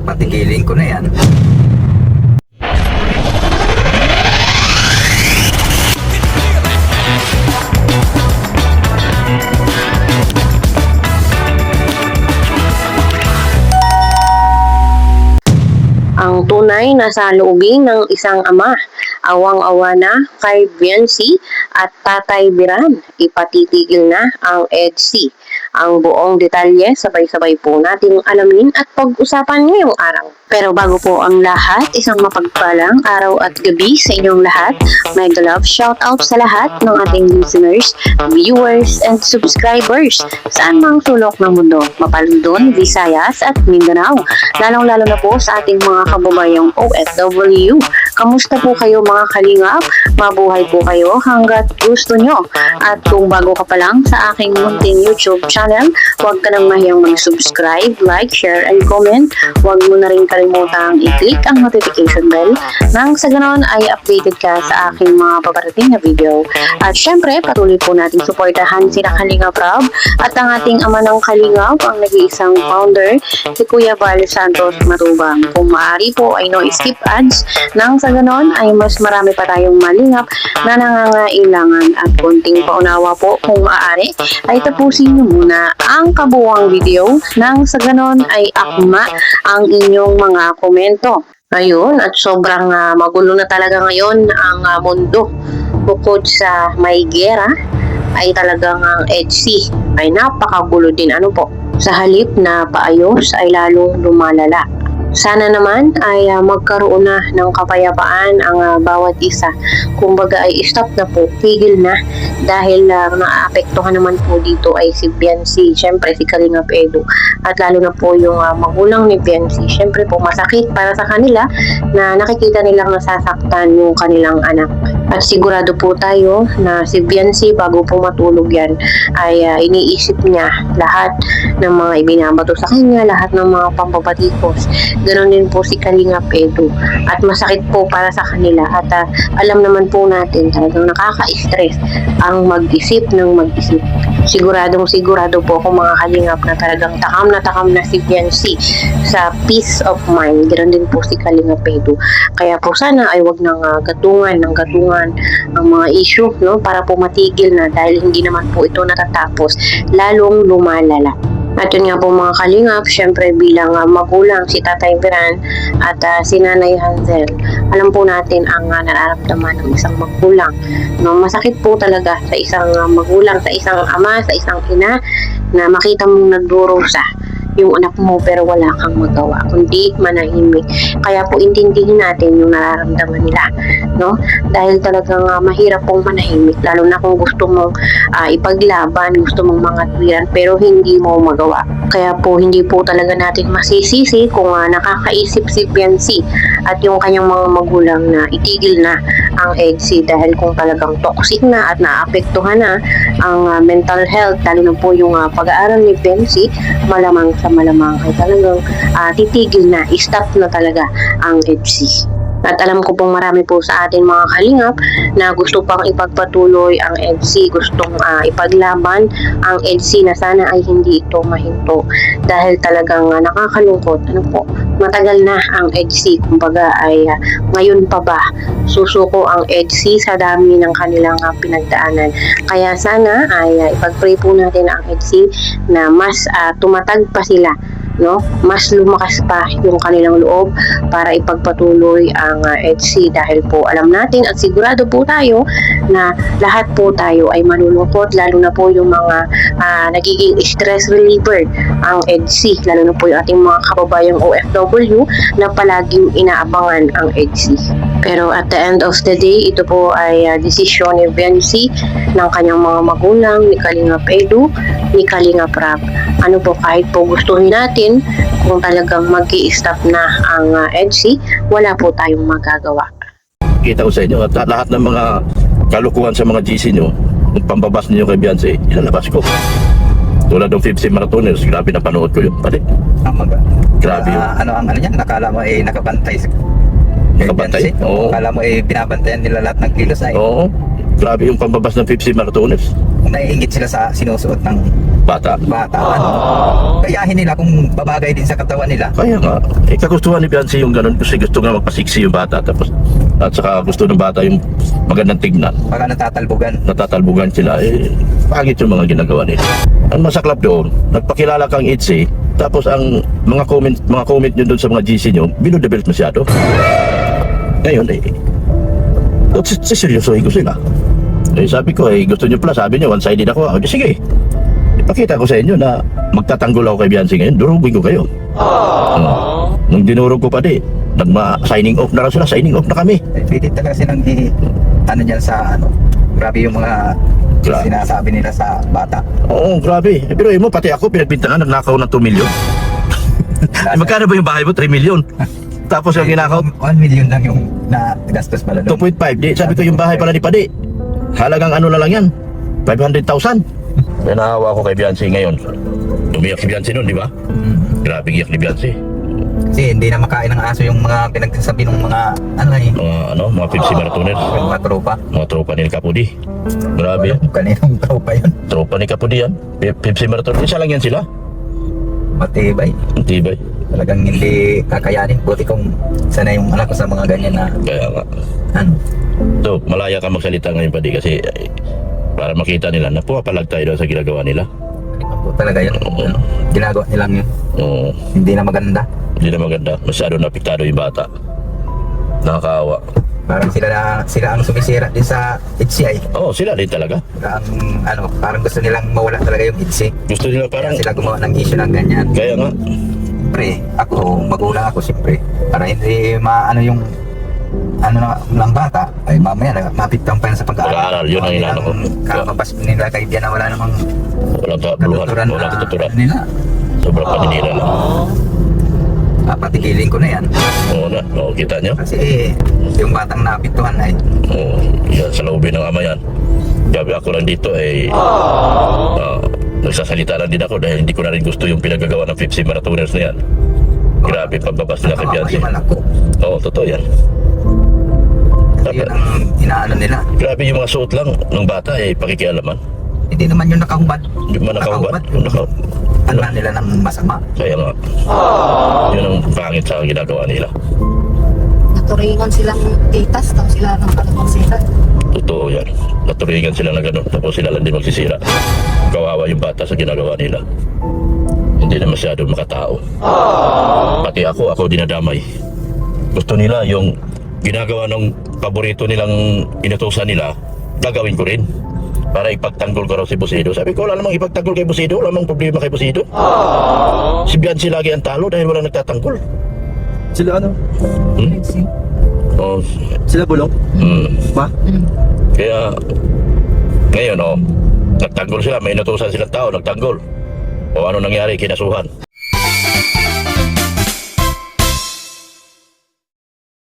Patigilin ko na yan. Ang tunay na salubing ng isang ama, awang-awa na kay Biancy at Tatay Biran. Ipatitigil na ang EDSI. Ang buong detalye, sabay-sabay po nating alamin at pag-usapan ngayong araw. Pero bago po ang lahat, isang mapagpalang araw at gabi sa inyong lahat. Mega love shoutout sa lahat ng ating listeners, viewers, and subscribers saan mang sulok ng mundo, Mapalundon, Visayas at Mindanao. Lalong-lalo na po sa ating mga kababayang OFW. Kamusta po kayo mga kalingap? Mabuhay po kayo hanggat gusto nyo. At kung bago ka pa lang sa aking munting YouTube channel, huwag ka nang mahiyang mag-subscribe, like, share, and comment. Huwag mo na rin kalimutang i-click ang notification bell nang sa ganon ay updated ka sa aking mga paparating na video. At syempre, patuloy po natin suportahan sila Kalingap Rob at ang ating ama ng Kalingap, ang nag-iisang founder, si Kuya Val Santos Matubang. Kung maaari po ay no skip ads nang sa ganon ay mas marami pa tayong malingap na nangangailangan at konting paunawa po kung maaari ay tapusin nyo muna ang kabuuang video nang sa ganon ay akma ang inyong mga komento. Ayun, at sobrang magulo na talaga ngayon ang mundo. Bukod sa may gera ay talagang ang EDSI ay napakagulo din po. Sa halip na paayos ay lalong lumalala. Sana naman ay magkaroon na ng kapayapaan ang bawat isa. Kumbaga ay stop na po, tigil na dahil naaapektuhan naman po dito ay si Biancy, syempre si Kalingap Edu at lalo na po yung magulang ni Biancy. Syempre po masakit para sa kanila na nakikita nilang nasasaktan yung kanilang anak. At sigurado po tayo na si Biancy bago po matulog yan ay iniisip niya lahat ng mga ibinabato sa kanya, lahat ng mga pambabatikos. Ganon din po si Kalingap Edu. At masakit po para sa kanila. At alam naman po natin talagang nakaka-stress ang mag-isip ng mag-isip. Sigurado po ako mga Kalingap na talagang takam na si Biancy sa peace of mind. Ganon din po si Kalingap Edu. Kaya po sana ay wag nang gatungan ang mga issue, no, para po matigil na dahil hindi naman po ito natatapos, lalong lumalala. At yun nga po mga Kalingap, syempre bilang magulang si Tatay Biran at si Nanay Hansel, alam po natin ang nararamdaman ng isang magulang. No, masakit po talaga sa isang magulang, sa isang ama, sa isang ina na makita mong nagdurusa yung anak mo pero wala kang magawa kundi manahimik. Kaya po intindihin natin yung nararamdaman nila, no? Dahil talagang mahirap pong manahimik lalo na kung gusto mong ipaglaban, gusto mong mangatwiran pero hindi mo magawa. Kaya po hindi po talaga natin masisisi kung nakakaisip si Biancy at yung kanyang mga magulang na itigil na ang EDSI dahil kung talagang toxic na at naapektuhan na ang mental health, lalo na po yung pag-aaral ni Biancy, malamang ay talagang titigil na, stop na talaga ang EDSI. At alam ko pong marami po sa atin mga Kalingap na gusto pang ipagpatuloy ang EDSI, gustong ipaglaban ang EDSI na sana ay hindi ito mahinto dahil talagang nakakalungkot. Matagal na ang EDSI, kumbaga ay ngayon pa ba susuko ang EDSI sa dami ng kanilang pinagdaanan. Kaya sana ay ipag-pray po natin ang EDSI na mas tumatag pa sila, no? Mas lumakas pa yung kanilang loob para ipagpatuloy ang EDSI dahil po alam natin at sigurado po tayo na lahat po tayo ay malulungkot, lalo na po yung mga nagiging stress reliever ang EDSI, lalo na po yung ating mga kababayang OFW na palaging inaabangan ang EDSI. Pero at the end of the day, ito po ay desisyon ni Biancy, ng kanyang mga magulang, ni Kalingap Edu, ni Kalingap Rob. Kahit po gustuhin natin, kung talagang mag-i-stop na ang EDSI, wala po tayong magagawa. Kita ko sa inyo at lahat ng mga kalukuhan sa mga GC nyo, yung pambabas ninyo kay Biancy, ilalabas ko. Tulad ng 50 marathoners, grabe na panood ko yun. Pati. Grabe yun. Ang niya, nakala mo nakabantay sa Nakabantay? Oo. Akala mo binabantayan nila lahat ng kilos ay. Oo. Grabe yung pambabas ng 50 marathoners. Naiingit sila sa sinusuot ng bata. Bata, ano? Kayahin nila kung babagay din sa katawan nila. Kaya nga, kagustuhan ni Beyonce yung ganun kasi gusto nga magpasiksi yung bata tapos at saka gusto ng bata yung magandang tignan. Baka natatalbugan. Natatalbugan sila, pangit yung mga ginagawa nila. Ang masaklap doon, nagpakilala kang Itzy, tapos ang mga comment nyo doon sa mga GC nyo, binudebelt masyado. Ngayon, seryosohin ko sila. Sabi ko, gusto nyo pala, sabi nyo, one-sided ako. Sige, ipakita ko sa inyo na magtatanggol ako kay Beyonce ngayon, durugin ko kayo. Nung dinurog ko pa signing off na lang sila, signing off na kami. Pilit talaga silang ano dyan sa ano. Grabe yung mga sinasabi nila sa bata. Oo, grabe. Pero mo, pati ako, pinagbintangan, nagnakaw ng 2 million. Magkano ba yung bahay mo? 3 million. Tapos yung ginakaw, 1 million lang yung nagastos pala doon. 2.5. Di, sabi ko yung bahay pala ni Padi. Halagang ano na lang yan? 500,000. May naawa ako kay Beyonce ngayon. Umiyak si Beyonce nun, di ba? Grabe iyak ni Beyonce. Kasi hindi na makain ng aso yung mga pinagsasabi ng mga Mga Pepsi Marathoners. yung mga tropa. Mga tropa ni Kapudi. Grabe yan. Kaninong tropa yun. Tropa ni Kapudi yan. Pepsi Marathon. Isa lang yan sila. Matibay. Ang tibay. Talagang hindi kakayanin. Buti kung sana yung anak ko sa mga ganyan na Kaya nga. ano. So, malaya ka magsalita ngayon Padi kasi para makita nila na pumapalag tayo daw sa ginagawa nila. Talaga yun. Ano, ginagawa nilang yun. Oo. Hindi na maganda. Hindi na maganda. Masyado na apektado yung bata. Nakakaawa. Parang sila ang sumisira din sa HCI. Oo, sila din talaga. Parang gusto nilang mawala talaga yung HCI. Gusto nila Kaya parang... sila gumawa ng issue ng ganyan. Kaya nga. Siyempre, ako, magulang ako siyempre. Para hindi maano yung ng bata, ay mamaya mapitang pa yan sa pag-aaral. Pag-aaral, yun ang inaano ko. Kakabas nila kay Diana, wala namang Walang kabuluhan. Walang katuturan. nila. Sobrang paninira lang. Patigilin ko na yan. Oo na. Oo, kita nyo? Kasi yung batang napituhan ay Oo. Yan, sa loobin ng ama yan. Gabi ako lang dito nagsasalita lang din ako dahil hindi ko na rin gusto yung pinagagawa ng Pepsi Marathoners na yan. Grabe, pagbabas nila kay Beyonce. yung anak ko. Oo, totoo yan. Kasi yun ang inaano nila. Grabe yung mga suot lang ng bata pakikialaman. Hindi naman yung nakahubad. Hindi man nakahubad. Ano nila ng masama. Kaya nga. Yun ang pangit sa ginagawa nila. Naturingan silang titas, tapos sila ng palamang sila. Totoo yan. Naturingan sila na gano'n. Tapos sila lang din magsisira. Kawawa yung bata sa ginagawa nila. Hindi na masyado makatao. Pati ako dinadamay. Gusto nila yung ginagawa ng paborito nilang inutusan nila, gagawin ko rin. Para ipagtanggol ko raw si Busido. Sabi ko, wala namang ipagtanggol kay Busido. Wala namang problema kay Busido. Si Beyonce lagi ang talo dahil walang nagtatanggol. Sila ano? Oh, Sila bulong? Ma? Kaya, ngayon nagtanggol sila. May inutusan silang tao, nagtanggol. O ano nangyari, kinasuhan.